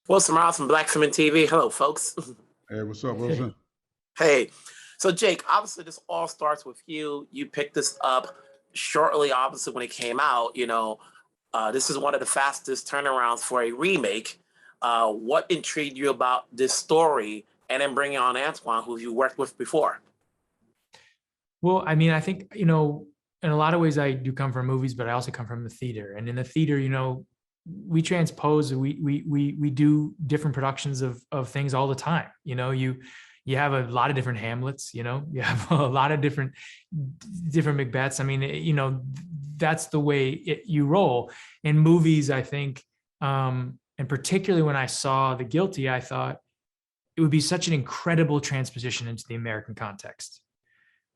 Wilson Miles from Black Film and TV. Hello, folks. Hey, what's up, Wilson? Hey, so Jake, obviously this all starts with you. You picked this up shortly, obviously, when it came out. This is one of the fastest turnarounds for a remake. What intrigued you about this story, and then bringing on Antoine, who you worked with before? Well, I mean, I think, in a lot of ways I do come from movies, but I also come from the theater. And in the theater, we transpose, we do different productions of things all the time. You have a lot of different Hamlets, you have a lot of different Macbeths. I mean, that's the way you roll. In movies, I think, and particularly when I saw The Guilty, I thought it would be such an incredible transposition into the American context.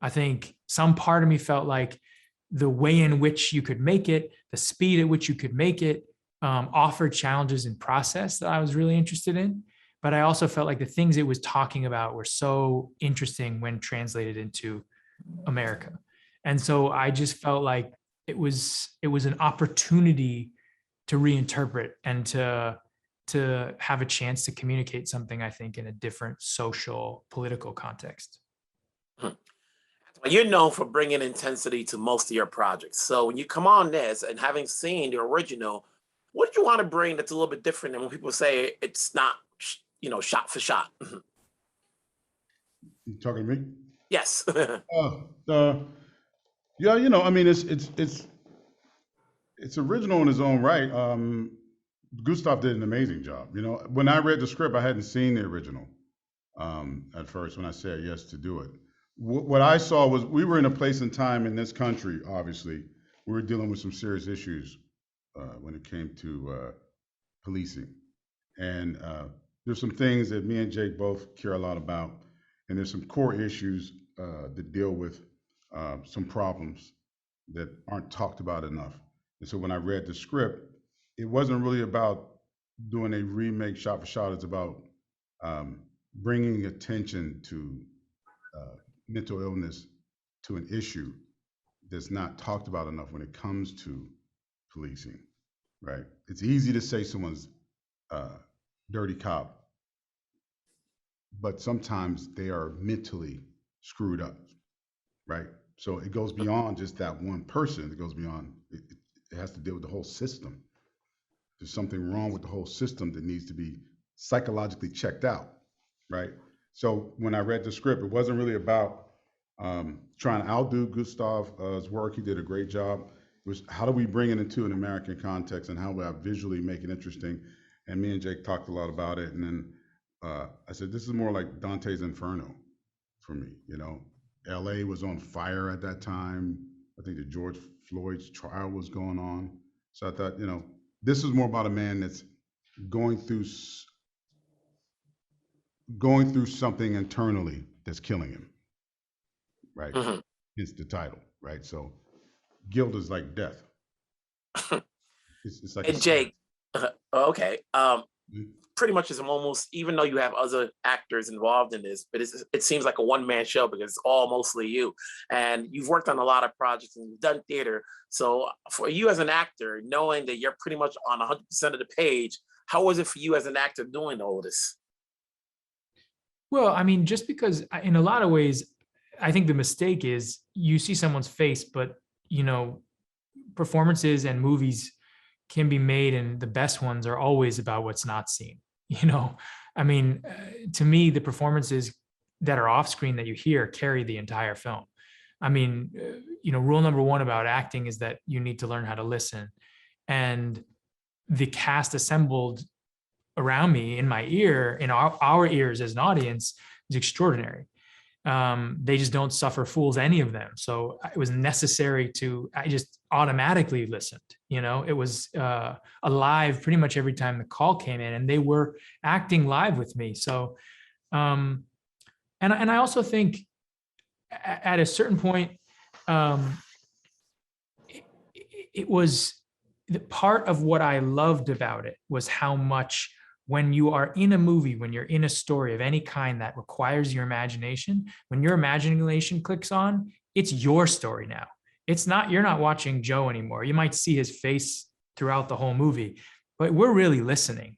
I think some part of me felt like the way in which you could make it, the speed at which you could make it, offered challenges in process that I was really interested in. But I also felt like the things it was talking about were so interesting when translated into America. And so I just felt like it was an opportunity to reinterpret and to have a chance to communicate something, I think, in a different social, political context. You're known for bringing intensity to most of your projects. So when you come on this and having seen the original, what do you want to bring that's a little bit different than when people say it's not, shot for shot? You talking to me? Yes. Yeah, I mean, it's original in its own right. Gustav did an amazing job. When I read the script, I hadn't seen the original at first when I said yes to do it. What I saw was we were in a place and time in this country, obviously, we were dealing with some serious issues when it came to policing. And there's some things that me and Jake both care a lot about. And there's some core issues that deal with some problems that aren't talked about enough. And so when I read the script, it wasn't really about doing a remake shot for shot. It's about bringing attention to mental illness, to an issue that's not talked about enough when it comes to policing, right? It's easy to say someone's dirty cop, but sometimes they are mentally screwed up, right? So it goes beyond just that one person. It goes beyond, it has to deal with the whole system. There's something wrong with the whole system that needs to be psychologically checked out, right? So when I read the script, it wasn't really about trying to outdo Gustav's work. He did a great job. It was how do we bring it into an American context and how do I visually make it interesting? And me and Jake talked a lot about it. And then I said, this is more like Dante's Inferno for me. LA was on fire at that time. I think the George Floyd's trial was going on. So I thought, this is more about a man that's going through something internally that's killing him, right? Mm-hmm. It's the title, right? So guilt is like death. It's like. And Jake, okay. Pretty much it's almost, even though you have other actors involved in this, but it seems like a one-man show because it's all mostly you. And you've worked on a lot of projects and you've done theater. So for you as an actor, knowing that you're pretty much on 100% of the page, how was it for you as an actor doing all this? Well, I mean, just because in a lot of ways, I think the mistake is you see someone's face, but, performances and movies can be made, and the best ones are always about what's not seen. I mean, to me, the performances that are off screen that you hear carry the entire film. I mean, rule number one about acting is that you need to learn how to listen. And the cast assembled around me, in my ear, in our ears as an audience, is extraordinary. They just don't suffer fools, any of them. So it was necessary I just automatically listened. It was alive pretty much every time the call came in, and they were acting live with me. So, and I also think at a certain point, it was the part of what I loved about it was how much, when you are in a movie, when you're in a story of any kind that requires your imagination, when your imagination clicks on, it's your story now. You're not watching Joe anymore. You might see his face throughout the whole movie, but we're really listening.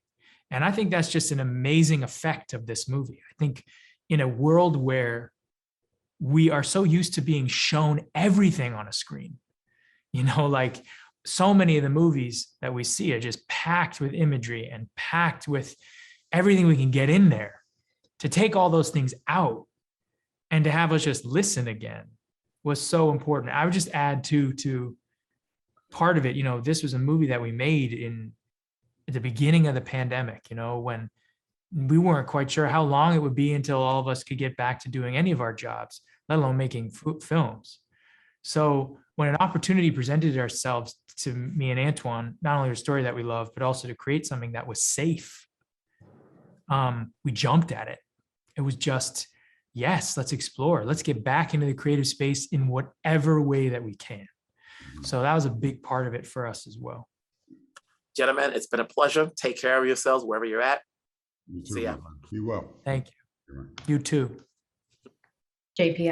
And I think that's just an amazing effect of this movie. I think in a world where we are so used to being shown everything on a screen, like so many of the movies that we see are just packed with imagery and packed with everything we can get in there. To take all those things out and to have us just listen again was so important. I would just add to part of it, this was a movie that we made at the beginning of the pandemic, when we weren't quite sure how long it would be until all of us could get back to doing any of our jobs, let alone making films. So when an opportunity presented ourselves to me and Antoine, not only a story that we love, but also to create something that was safe, we jumped at it. It was just, yes, let's explore. Let's get back into the creative space in whatever way that we can. So that was a big part of it for us as well. Gentlemen, it's been a pleasure. Take care of yourselves wherever you're at. You too, See ya. Be well. Thank you. You too. JP,